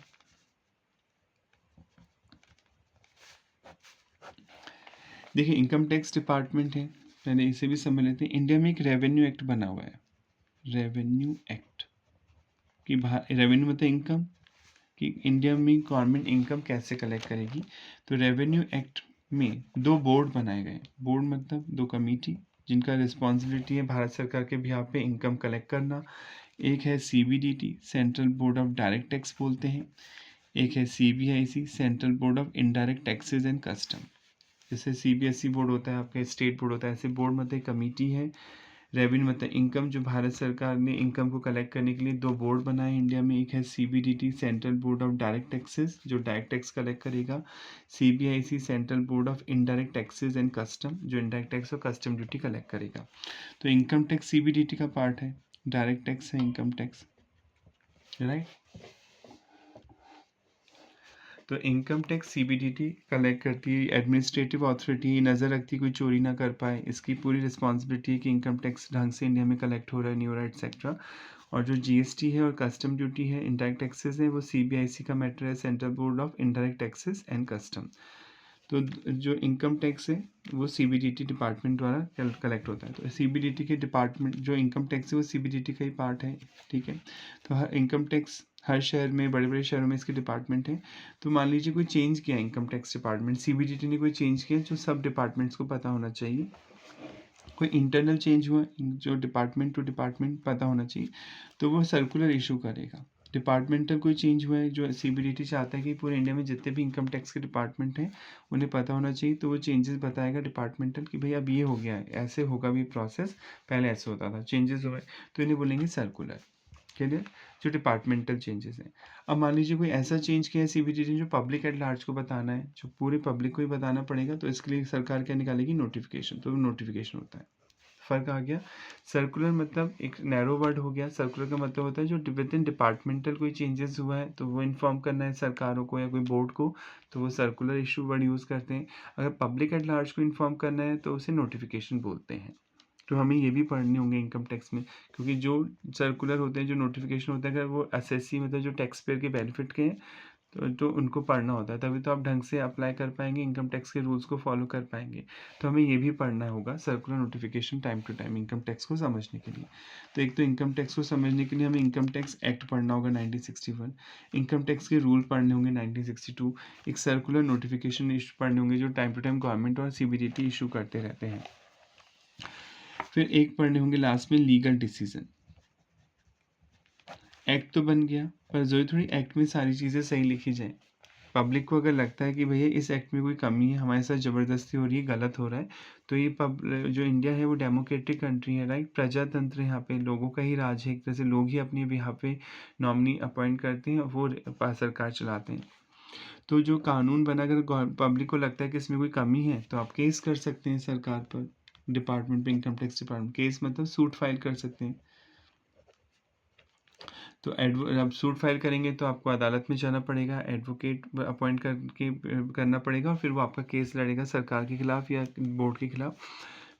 देखिए इनकम टैक्स डिपार्टमेंट है, पहले इसे भी समझ लेते हैं। इंडिया में एक रेवेन्यू एक्ट बना हुआ है, रेवेन्यू एक्ट कि रेवेन्यू मतलब इनकम, कि इंडिया में गवर्नमेंट इनकम कैसे कलेक्ट करेगी। तो रेवेन्यू एक्ट में दो बोर्ड बनाए गए। बोर्ड मतलब दो कमेटी जिनका रिस्पॉन्सिबिलिटी है भारत सरकार के बिहाफ पे इनकम कलेक्ट करना। एक है CBDT, central board of direct tax बोलते हैं। एक है CBIC, central board of indirect taxes and custom. जैसे CBSE बोर्ड होता है आपका, स्टेट बोर्ड होता है, ऐसे बोर्ड मतलब कमेटी है। रेवेन्यू मतलब इनकम, जो भारत सरकार ने इनकम को कलेक्ट करने के लिए दो बोर्ड बनाए इंडिया में। एक है CBDT, central board of direct taxes, जो डायरेक्ट टैक्स कलेक्ट करेगा। CBIC, central board of indirect taxes and custom, जो इनडायरेक्ट टैक्स और कस्टम ड्यूटी कलेक्ट करेगा। तो इनकम टैक्स CBDT का पार्ट है, डायरेक्ट टैक्स है इनकम टैक्स, राइट। तो इनकम टैक्स CBDT कलेक्ट करती है, एडमिनिस्ट्रेटिव अथॉरिटी नज़र रखती है कोई चोरी ना कर पाए, इसकी पूरी रिस्पॉन्सिबिलिटी है कि इनकम टैक्स ढंग से इंडिया में कलेक्ट हो रहा है, नहीं हो रहा है, एक्सेट्रा। और जो GST है और कस्टम ड्यूटी है, इनडायरेक्ट टैक्सेस है, वो CBIC का मैटर है, central board of indirect taxes and custom. तो जो इनकम टैक्स है वो CBDT डिपार्टमेंट द्वारा कलेक्ट होता है। तो CBDT के डिपार्टमेंट जो इनकम टैक्स है वो CBDT का ही पार्ट है, ठीक है। तो हर इनकम टैक्स हर शहर में, बड़े बड़े शहरों में इसके डिपार्टमेंट है। तो मान लीजिए कोई चेंज किया इनकम टैक्स डिपार्टमेंट, CBDT ने कोई चेंज किया, जो सब डिपार्टमेंट्स को पता होना चाहिए। कोई इंटरनल चेंज हुआ जो डिपार्टमेंट टू डिपार्टमेंट पता होना चाहिए, तो वो सर्कुलर इशू करेगा। डिपार्टमेंटल कोई चेंज हुआ है जो CBDT चाहता है कि पूरे इंडिया में जितने भी इनकम टैक्स के डिपार्टमेंट हैं उन्हें पता होना चाहिए, तो वो चेंजेस बताएगा डिपार्टमेंटल कि भाई अब ये हो गया है, ऐसे होगा भी प्रोसेस, पहले ऐसे होता था, चेंजेस हुए, तो इन्हें बोलेंगे सर्कुलर। क्लियर। जो डिपार्टमेंटल चेंजेस हैं। अब मान लीजिए कोई ऐसा चेंज किया है सीबीडीटी ने जो पब्लिक एट लार्ज को बताना है, जो पूरे पब्लिक को ही बताना पड़ेगा, तो इसके लिए सरकार क्या निकालेगी, नोटिफिकेशन। तो नोटिफिकेशन होता है। फ़र्क आ गया। सर्कुलर मतलब एक नैरो वर्ड हो गया। सर्कुलर का मतलब होता है जो विद इन डिपार्टमेंटल कोई चेंजेस हुआ है तो वो इन्फॉर्म करना है सरकारों को या कोई बोर्ड को, तो वो सर्कुलर इशू वर्ड यूज़ करते हैं। अगर पब्लिक एट लार्ज को इन्फॉर्म करना है तो उसे नोटिफिकेशन बोलते हैं। तो हमें ये भी पढ़ने होंगे इनकम टैक्स में, क्योंकि जो सर्कुलर होते हैं, जो नोटिफिकेशन होता है, अगर वो एसएससी मतलब जो टैक्स पेयर के बेनिफिट के हैं तो उनको पढ़ना होता है, तभी तो आप ढंग से अप्लाई कर पाएंगे, इनकम टैक्स के रूल्स को फॉलो कर पाएंगे। तो हमें ये भी पढ़ना होगा circular notification time to time income tax को समझने के लिए। तो एक तो इनकम टैक्स को समझने के लिए हमें इनकम टैक्स एक्ट पढ़ना होगा 1961, इनकम टैक्स के रूल पढ़ने होंगे 1962, एक सर्कुलर नोटिफिकेशन इशू पढ़ने होंगे जो टाइम टू टाइम गवर्नमेंट और सीबीडीटी इशू करते रहते हैं। फिर एक पढ़ने होंगे लास्ट में लीगल डिसीजन। एक्ट तो बन गया, पर जरूरी थोड़ी एक्ट में सारी चीज़ें सही लिखी जाए। पब्लिक को अगर लगता है कि भैया इस एक्ट में कोई कमी है, हमारे साथ ज़बरदस्ती हो रही है, गलत हो रहा है, तो ये जो इंडिया है वो डेमोक्रेटिक कंट्री है, राइट, प्रजातंत्र है, यहाँ पे लोगों का ही राज है, एक तरह से लोग ही अपने यहाँ पे नॉमिनी अपॉइंट करते हैं और वो सरकार चलाते हैं। तो जो कानून बना, अगर पब्लिक को लगता है कि इसमें कोई कमी है तो आप केस कर सकते हैं सरकार पर, डिपार्टमेंट पे, इनकम टैक्स डिपार्टमेंट। केस मतलब सूट फाइल कर सकते हैं। तो अब सूट फाइल करेंगे तो आपको अदालत में जाना पड़ेगा, एडवोकेट अपॉइंट करके करना पड़ेगा, और फिर वो आपका केस लड़ेगा सरकार के खिलाफ या बोर्ड के खिलाफ।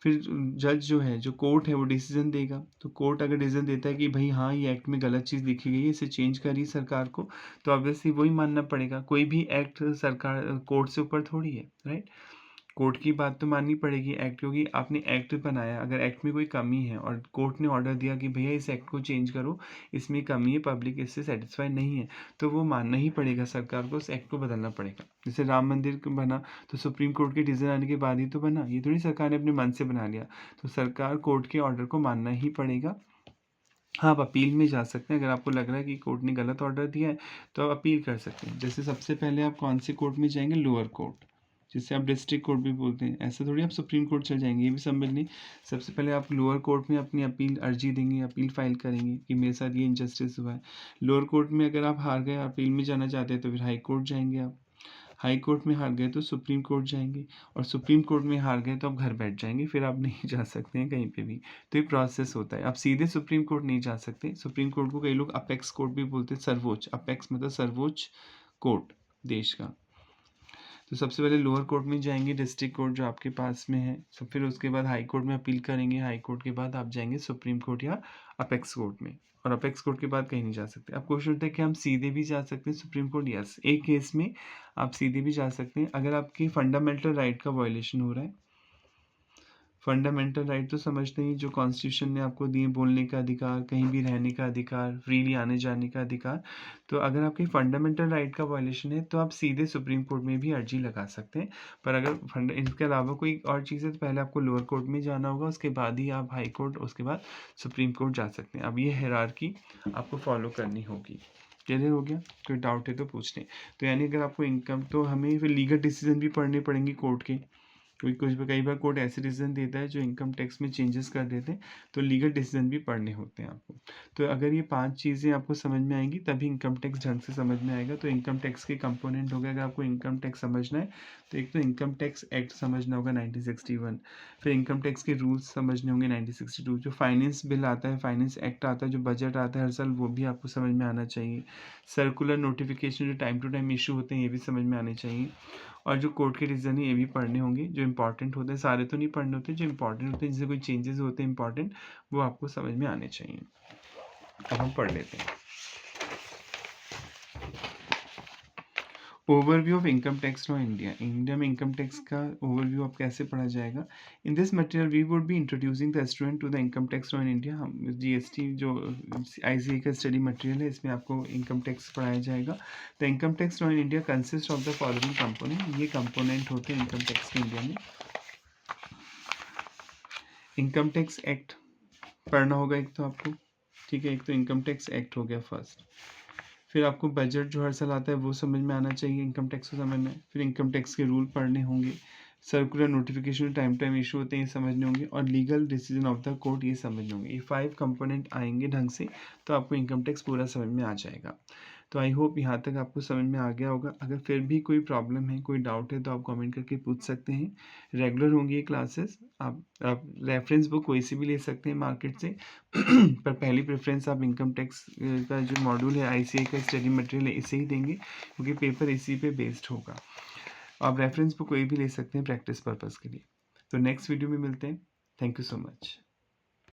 फिर जज जो है, जो कोर्ट है, वो डिसीजन देगा। तो कोर्ट अगर डिसीजन देता है कि भाई हाँ ये एक्ट में गलत चीज़ लिखी गई है, इसे चेंज करिए सरकार को, तो ऑब्वियसली वही मानना पड़ेगा। कोई भी एक्ट सरकार कोर्ट से ऊपर थोड़ी है, राइट। कोर्ट की बात तो माननी पड़ेगी एक्ट, क्योंकि आपने एक्ट बनाया, अगर एक्ट में कोई कमी है और कोर्ट ने ऑर्डर दिया कि भैया इस एक्ट को चेंज करो, इसमें कमी है, पब्लिक इससे सेटिस्फाई नहीं है, तो वो मानना ही पड़ेगा सरकार को, उस एक्ट को बदलना पड़ेगा। जैसे राम मंदिर बना तो सुप्रीम कोर्ट के डिसीजन आने के बाद ही तो बना, ये थोड़ी सरकार ने अपने मन से बना लिया। तो सरकार कोर्ट के ऑर्डर को मानना ही पड़ेगा। हाँ, आप अपील में जा सकते हैं, अगर आपको लग रहा है कि कोर्ट ने गलत ऑर्डर दिया है तो आप अपील कर सकते हैं। जैसे सबसे पहले आप कौन से कोर्ट में जाएंगे, लोअर कोर्ट, जिसे आप डिस्ट्रिक्ट कोर्ट भी बोलते हैं। ऐसा थोड़ी आप सुप्रीम कोर्ट चल जाएंगे, ये भी समझ लें। सबसे पहले आप लोअर कोर्ट में अपनी अपील अर्जी देंगे, अपील फाइल करेंगे कि मेरे साथ ये इनजस्टिस हुआ है। लोअर कोर्ट में अगर आप हार गए, अपील में जाना चाहते हैं, तो फिर हाई कोर्ट जाएंगे आप। हाई कोर्ट में हार गए तो सुप्रीम कोर्ट जाएंगे, और सुप्रीम कोर्ट में हार गए तो आप घर बैठ जाएंगे, फिर आप नहीं जा सकते हैं कहीं पे भी। तो ये प्रोसेस होता है, आप सीधे सुप्रीम कोर्ट नहीं जा सकते। सुप्रीम कोर्ट को कई लोग अपेक्स कोर्ट भी बोलते हैं, सर्वोच्च, अपेक्स मतलब सर्वोच्च कोर्ट देश का। तो सबसे पहले लोअर कोर्ट में जाएंगे, डिस्ट्रिक्ट कोर्ट जो आपके पास में है, तो फिर उसके बाद हाई कोर्ट में अपील करेंगे, हाई कोर्ट के बाद आप जाएंगे सुप्रीम कोर्ट या अपेक्स कोर्ट में, और अपेक्स कोर्ट के बाद कहीं नहीं जा सकते। अब क्वेश्चन उठता है कि हम सीधे भी जा सकते हैं सुप्रीम कोर्ट। यस, एक केस में आप सीधे भी जा सकते हैं, अगर आपकी फंडामेंटल राइट का वायलेशन हो रहा है। फंडामेंटल राइट तो समझते ही, जो कॉन्स्टिट्यूशन ने आपको दिए, बोलने का अधिकार, कहीं भी रहने का अधिकार, फ्रीली आने जाने का अधिकार। तो अगर आपके फंडामेंटल राइट का वायलेशन है तो आप सीधे सुप्रीम कोर्ट में भी अर्जी लगा सकते हैं। पर अगर इसके अलावा कोई और चीज़ है तो पहले आपको लोअर कोर्ट में जाना होगा, उसके बाद ही आप हाई कोर्ट, उसके बाद सुप्रीम कोर्ट जा सकते हैं। अब ये हायरार्की आपको फॉलो करनी होगी। क्लियर हो गया? कोई डाउट है तो पूछ लें। तो यानी अगर आपको इनकम, तो हमें फिर लीगल डिसीजन भी पढ़ने पड़ेंगे कोर्ट के, क्योंकि कई बार कोर्ट ऐसे डिसीजन देता है जो इनकम टैक्स में चेंजेस कर देते हैं, तो लीगल डिसीजन भी पढ़ने होते हैं आपको। तो अगर ये 5 चीज़ें आपको समझ में आएंगी तभी इनकम टैक्स ढंग से समझ में आएगा। तो इनकम टैक्स के कंपोनेंट हो गए, अगर आपको इनकम टैक्स समझना है तो एक तो इनकम टैक्स एक्ट समझना होगा 1961, फिर इनकम टैक्स के रूल्स समझने होंगे 1962, जो फाइनेंस बिल आता है, फाइनेंस एक्ट आता है, जो बजट आता है हर साल, वो भी आपको समझ में आना चाहिए। सर्कुलर नोटिफिकेशन जो टाइम टू टाइम इशू होते हैं, ये भी समझ में आने चाहिए। और जो कोर्ट के डिसीजन है ये भी पढ़ने होंगे, जो इंपॉर्टेंट होते हैं, सारे तो नहीं पढ़ने होते, जो इंपॉर्टेंट होते हैं, जिससे कोई चेंजेस होते हैं इंपॉर्टेंट, वो आपको समझ में आने चाहिए। अब हम पढ़ लेते हैं। Overview of income tax law India. India में इनकम टैक्स का ओवरव्यू आप कैसे पढ़ा जाएगा। In this material we would be introducing the student to the income tax law in India. हम जीएसटी जो आईसीए का स्टडी मटेरियल है, इसमें आपको इनकम टैक्स पढ़ाया जाएगा। The income tax law in India consist of the following component. ये component होते हैं इनकम टैक्स के इंडिया में। इनकम टैक्स एक्ट पढ़ना होगा एक तो आपको, ठीक है, एक तो इनकम टैक्स एक्ट हो गया फर्स्ट। फिर आपको बजट जो हर साल आता है वो समझ में आना चाहिए, इनकम टैक्स को समझना है। फिर इनकम टैक्स के रूल पढ़ने होंगे, circular notification time time issue होते हैं ये समझने होंगे, और legal decision of the court ये समझने होंगे। ये 5 कंपोनेंट आएंगे ढंग से तो आपको इनकम टैक्स पूरा समझ में आ जाएगा। तो आई होप यहाँ तक आपको समझ में आ गया होगा। अगर फिर भी कोई प्रॉब्लम है, कोई डाउट है, तो आप कमेंट करके पूछ सकते हैं। रेगुलर होंगी ये क्लासेस। आप रेफरेंस बुक कोई सी भी ले सकते हैं मार्केट से पर पहली प्रेफरेंस आप इनकम टैक्स का जो मॉड्यूल है ICAI का स्टडी मटेरियल है इसे ही देंगे, क्योंकि पेपर इसी पे बेस्ड होगा। आप रेफरेंस बुक कोई भी ले सकते हैं प्रैक्टिस पर्पज़ के लिए। तो नेक्स्ट वीडियो में मिलते हैं। Thank you so much.